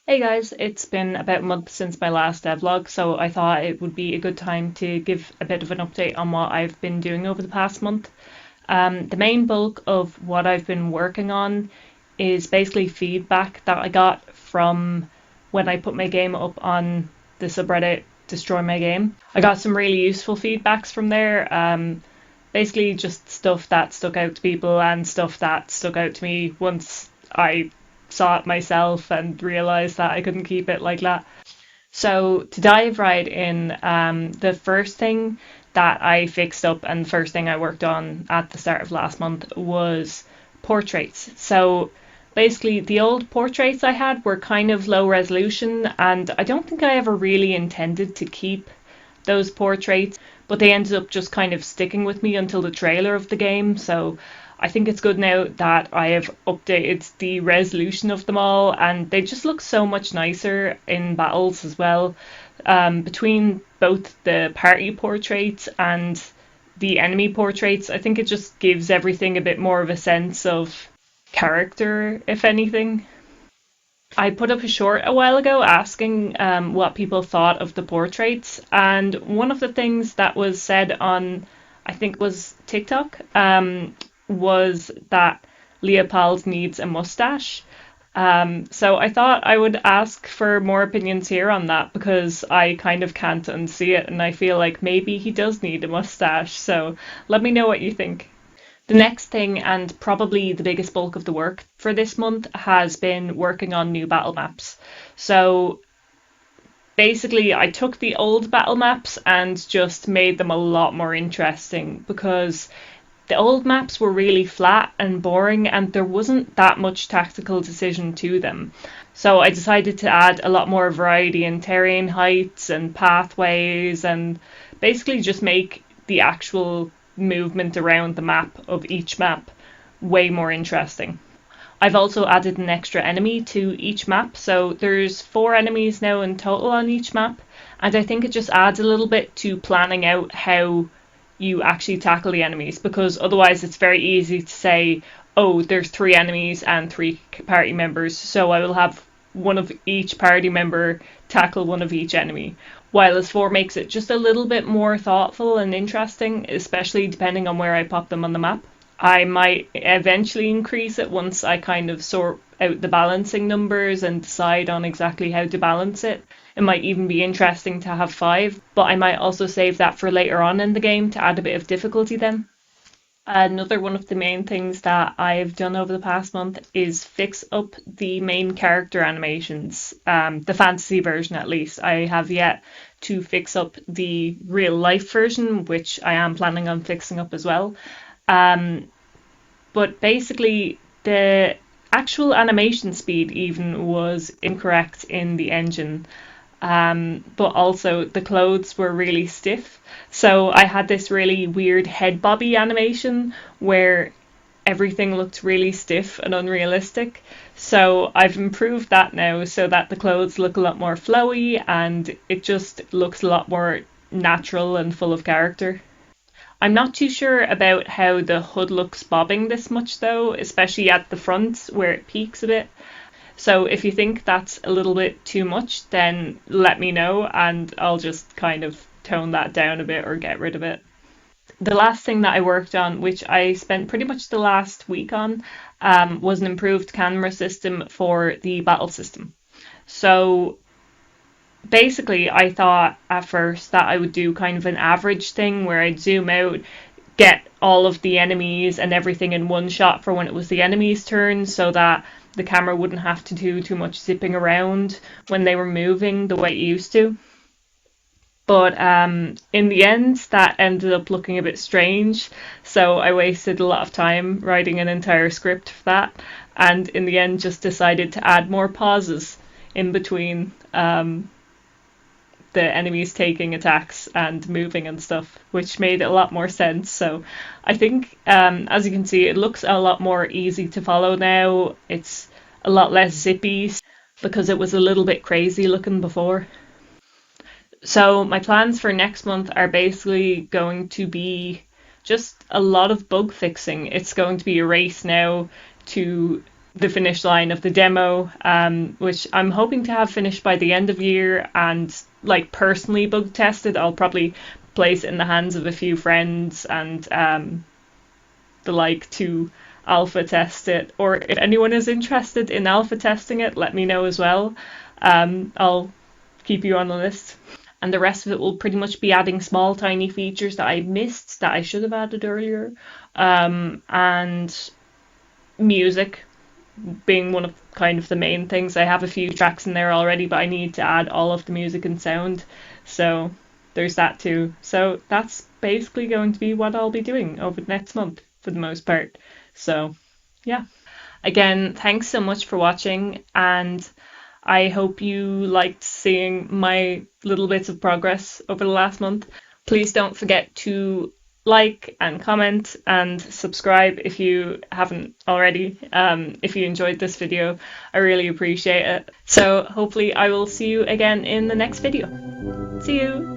Hey guys, it's been about a month since my last devlog, so I thought it would be a good time to give a bit of an update on what I've been doing over the past month. The main bulk of what I've been working on is basically feedback that I got from when I put my game up on the subreddit Destroymygame. I got some really useful feedbacks from there. Basically just stuff that stuck out to people and stuff that stuck out to me once I saw it myself and realized that I couldn't keep it like that. So to dive right in, the first thing that I fixed up and the first thing I worked on at the start of last month was portraits. So basically the old portraits I had were kind of low resolution, and I don't think I ever really intended to keep those portraits, but they ended up just kind of sticking with me until the trailer of the game. So I think it's good now that I have updated the resolution of them all, and they just look so much nicer in battles as well. Between both the party portraits and the enemy portraits, I think it just gives everything a bit more of a sense of character, if anything. I put up a short a while ago asking what people thought of the portraits, and one of the things that was said on, I think it was TikTok, was that Leopold needs a mustache. So I thought I would ask for more opinions here on that because I kind of can't unsee it, and I feel like maybe he does need a mustache. So let me know what you think. The next thing, and probably the biggest bulk of the work for this month, has been working on new battle maps. So basically, I took the old battle maps and just made them a lot more interesting because the old maps were really flat and boring, and there wasn't that much tactical decision to them. So I decided to add a lot more variety in terrain heights and pathways, and basically just make the actual movement around the map of each map way more interesting. I've also added an extra enemy to each map, so there's 4 enemies now in total on each map, and I think it just adds a little bit to planning out how you actually tackle the enemies, because otherwise it's very easy to say, oh, there's 3 enemies and 3 party members, so I will have one of each party member tackle one of each enemy. While S4 makes it just a little bit more thoughtful and interesting, especially depending on where I pop them on the map. I might eventually increase it once I kind of sort out the balancing numbers and decide on exactly how to balance it. It might even be interesting to have 5, but I might also save that for later on in the game to add a bit of difficulty then. Another one of the main things that I've done over the past month is fix up the main character animations, the fantasy version at least. I have yet to fix up the real life version, which I am planning on fixing up as well. Um, but basically, the actual animation speed even was incorrect in the engine. But also the clothes were really stiff. So I had this really weird head bobby animation where everything looked really stiff and unrealistic. So I've improved that now so that the clothes look a lot more flowy and it just looks a lot more natural and full of character. I'm not too sure about how the hood looks bobbing this much though, especially at the front where it peaks a bit. So if you think that's a little bit too much, then let me know and I'll just kind of tone that down a bit or get rid of it. The last thing that I worked on, which I spent pretty much the last week on, was an improved camera system for the battle system. So basically, I thought at first that I would do kind of an average thing where I'd zoom out, get all of the enemies and everything in one shot for when it was the enemy's turn so that the camera wouldn't have to do too much zipping around when they were moving the way it used to. But in the end, that ended up looking a bit strange. So I wasted a lot of time writing an entire script for that. And in the end, just decided to add more pauses in between the enemies taking attacks and moving and stuff, which made a lot more sense. So I think, as you can see, it looks a lot more easy to follow now. It's a lot less zippy because it was a little bit crazy looking before. So my plans for next month are basically going to be just a lot of bug fixing. It's going to be a race now to the finish line of the demo, which I'm hoping to have finished by the end of the year and like personally bug tested. I'll probably place it in the hands of a few friends and the like to alpha test it. Or if anyone is interested in alpha testing it, let me know as well. I'll keep you on the list. And the rest of it will pretty much be adding small, tiny features that I missed that I should have added earlier. And music being one of kind of the main things. I have a few tracks in there already, but I need to add all of the music and sound. So there's that too. So that's basically going to be what I'll be doing over the next month for the most part. So yeah. Again, thanks so much for watching, and I hope you liked seeing my little bits of progress over the last month. Please don't forget to like and comment and subscribe if you haven't already. If you enjoyed this video, I really appreciate it. So hopefully I will see you again in the next video. See you!